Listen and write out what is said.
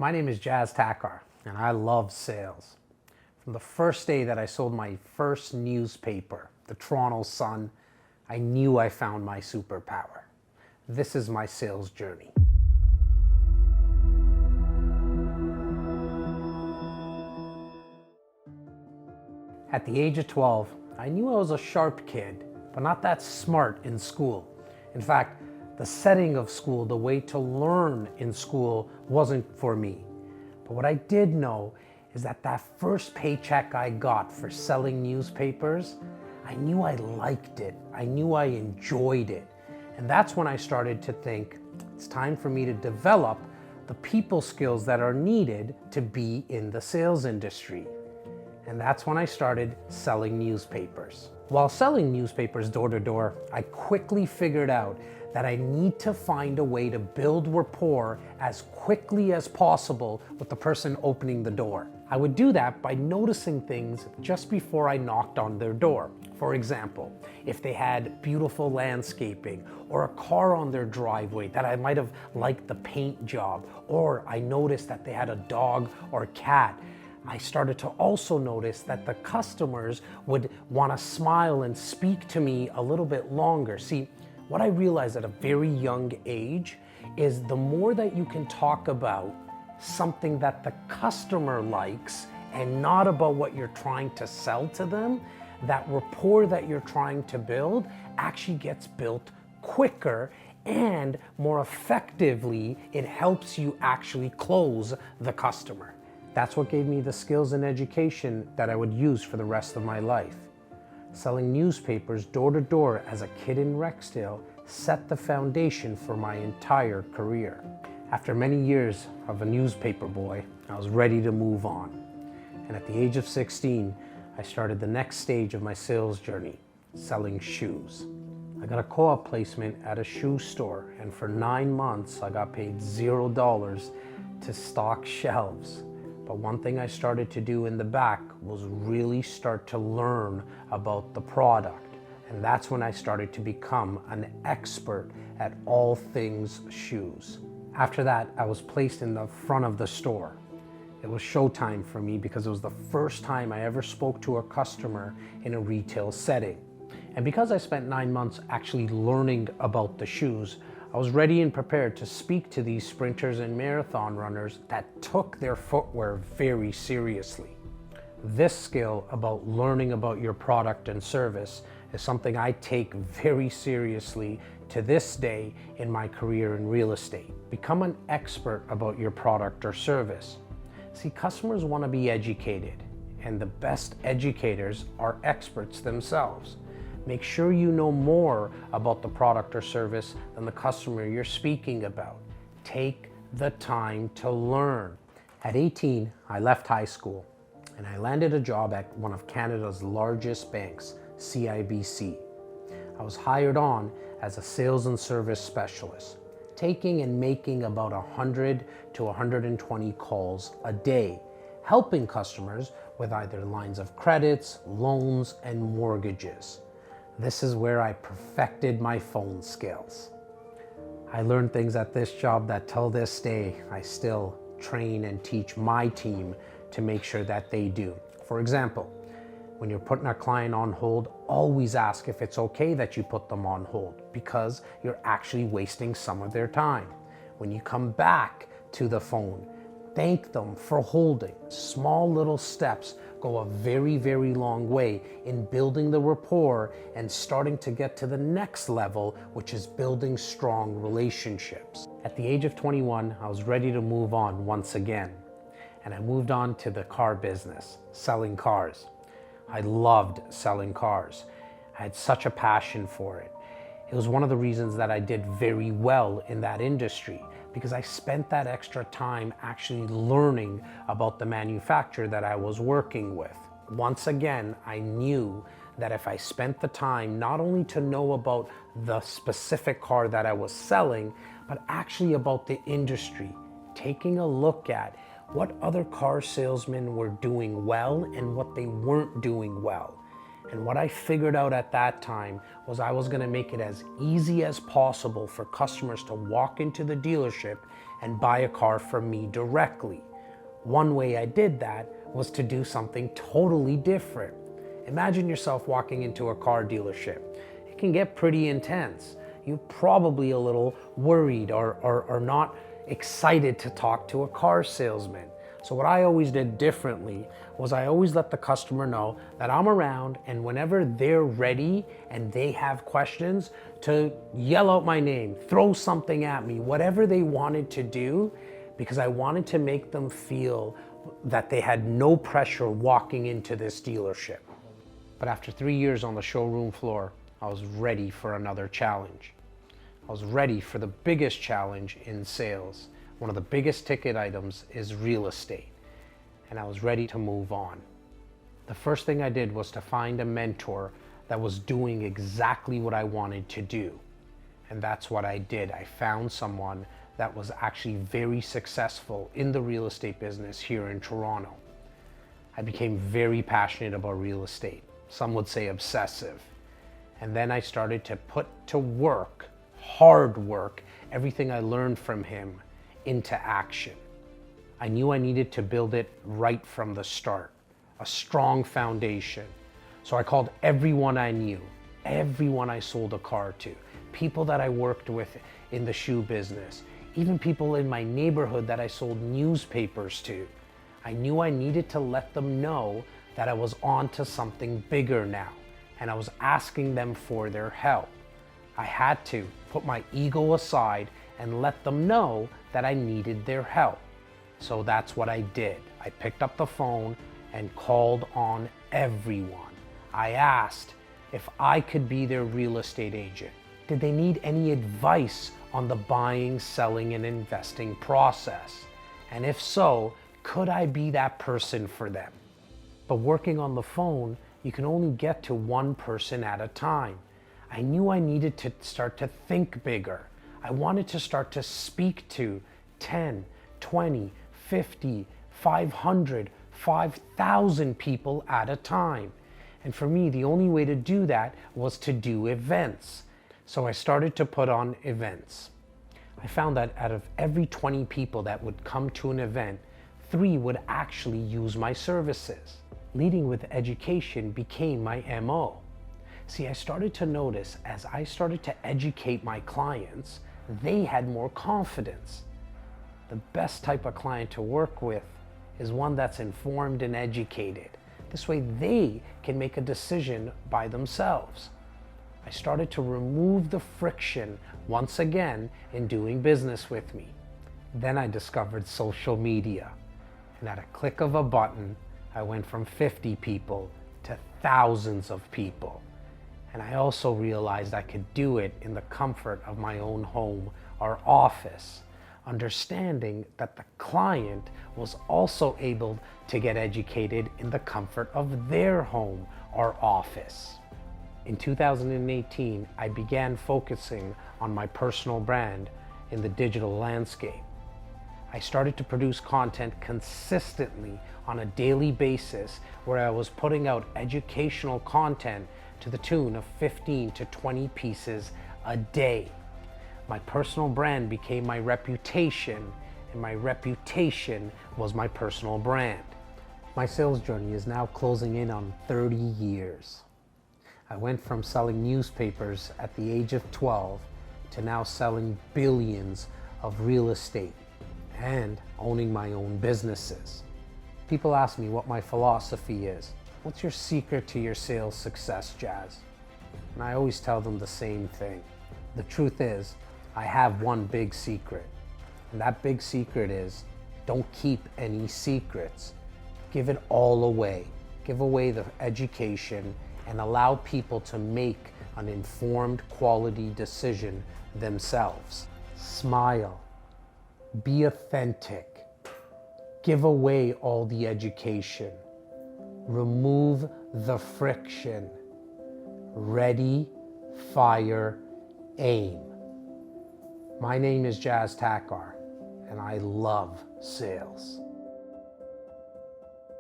My name is Jas Takhar, and I love sales. From the first day that I sold my first newspaper, the Toronto Sun, I knew I found my superpower. This is my sales journey. At the age of 12, I knew I was a sharp kid, but not that smart in school. In fact, the setting of school, the way to learn in school wasn't for me. But what I did know is that first paycheck I got for selling newspapers, I knew I liked it. I knew I enjoyed it. And that's when I started to think, it's time for me to develop the people skills that are needed to be in the sales industry. And that's when I started selling newspapers. While selling newspapers door to door, I quickly figured out that I need to find a way to build rapport as quickly as possible with the person opening the door. I would do that by noticing things just before I knocked on their door. For example, if they had beautiful landscaping or a car on their driveway that I might have liked the paint job, or I noticed that they had a dog or cat, I started to also notice that the customers would want to smile and speak to me a little bit longer. See, what I realized at a very young age is the more that you can talk about something that the customer likes and not about what you're trying to sell to them, that rapport that you're trying to build actually gets built quicker and more effectively. It helps you actually close the customer. That's what gave me the skills and education that I would use for the rest of my life. Selling newspapers door to door as a kid in Rexdale set the foundation for my entire career. After many years of a newspaper boy, I was ready to move on. And at the age of 16, I started the next stage of my sales journey, selling shoes. I got a co-op placement at a shoe store, and for 9 months, I got paid $0 to stock shelves. But one thing I started to do in the back was really start to learn about the product. And that's when I started to become an expert at all things shoes. After that, I was placed in the front of the store. It was showtime for me because it was the first time I ever spoke to a customer in a retail setting. And because I spent 9 months actually learning about the shoes, I was ready and prepared to speak to these sprinters and marathon runners that took their footwear very seriously. This skill about learning about your product and service is something I take very seriously to this day in my career in real estate. Become an expert about your product or service. See, customers want to be educated, and the best educators are experts themselves. Make sure you know more about the product or service than the customer you're speaking about. Take the time to learn. At 18, I left high school and I landed a job at one of Canada's largest banks, CIBC. I was hired on as a sales and service specialist, taking and making about 100 to 120 calls a day, helping customers with either lines of credits, loans, and mortgages. This is where I perfected my phone skills. I learned things at this job that till this day, I still train and teach my team to make sure that they do. For example, when you're putting a client on hold, always ask if it's okay that you put them on hold, because you're actually wasting some of their time. When you come back to the phone, thank them for holding. Small little steps go a very, very long way in building the rapport and starting to get to the next level, which is building strong relationships. At the age of 21, I was ready to move on once again. And I moved on to the car business, selling cars. I loved selling cars. I had such a passion for it. It was one of the reasons that I did very well in that industry, because I spent that extra time actually learning about the manufacturer that I was working with. Once again, I knew that if I spent the time not only to know about the specific car that I was selling, but actually about the industry, taking a look at what other car salesmen were doing well and what they weren't doing well. And what I figured out at that time was I was going to make it as easy as possible for customers to walk into the dealership and buy a car from me directly. One way I did that was to do something totally different. Imagine yourself walking into a car dealership. It can get pretty intense. You're probably a little worried or not excited to talk to a car salesman. So what I always did differently was I always let the customer know that I'm around, and whenever they're ready and they have questions, to yell out my name, throw something at me, whatever they wanted to do, because I wanted to make them feel that they had no pressure walking into this dealership. But after 3 years on the showroom floor, I was ready for another challenge. I was ready for the biggest challenge in sales. One of the biggest ticket items is real estate, and I was ready to move on. The first thing I did was to find a mentor that was doing exactly what I wanted to do. And that's what I did. I found someone that was actually very successful in the real estate business here in Toronto. I became very passionate about real estate. Some would say obsessive. And then I started to put to work, hard work, everything I learned from him into action. I knew I needed to build it right from the start, a strong foundation. So I called everyone I knew, everyone I sold a car to, people that I worked with in the shoe business, even people in my neighborhood that I sold newspapers to. I knew I needed to let them know that I was on to something bigger now, and I was asking them for their help. I had to put my ego aside and let them know that I needed their help. So that's what I did. I picked up the phone and called on everyone. I asked if I could be their real estate agent. Did they need any advice on the buying, selling, and investing process? And if so, could I be that person for them? But working on the phone, you can only get to one person at a time. I knew I needed to start to think bigger. I wanted to start to speak to 10, 20, 50, 500, 5,000 people at a time. And for me, the only way to do that was to do events. So I started to put on events. I found that out of every 20 people that would come to an event, 3 would actually use my services. Leading with education became my MO. See, I started to notice as I started to educate my clients, they had more confidence. The best type of client to work with is one that's informed and educated. This way they can make a decision by themselves. I started to remove the friction once again in doing business with me. Then I discovered social media, and at a click of a button, I went from 50 people to thousands of people. And I also realized I could do it in the comfort of my own home or office, understanding that the client was also able to get educated in the comfort of their home or office. In 2018, I began focusing on my personal brand in the digital landscape. I started to produce content consistently on a daily basis where I was putting out educational content to the tune of 15 to 20 pieces a day. My personal brand became my reputation, and my reputation was my personal brand. My sales journey is now closing in on 30 years. I went from selling newspapers at the age of 12 to now selling billions of real estate and owning my own businesses. People ask me what my philosophy is. What's your secret to your sales success, Jas? And I always tell them the same thing. The truth is, I have one big secret. And that big secret is, don't keep any secrets. Give it all away. Give away the education and allow people to make an informed, quality decision themselves. Smile. Be authentic. Give away all the education. Remove the friction. Ready, fire, aim. My name is Jas Takhar, and I love sales.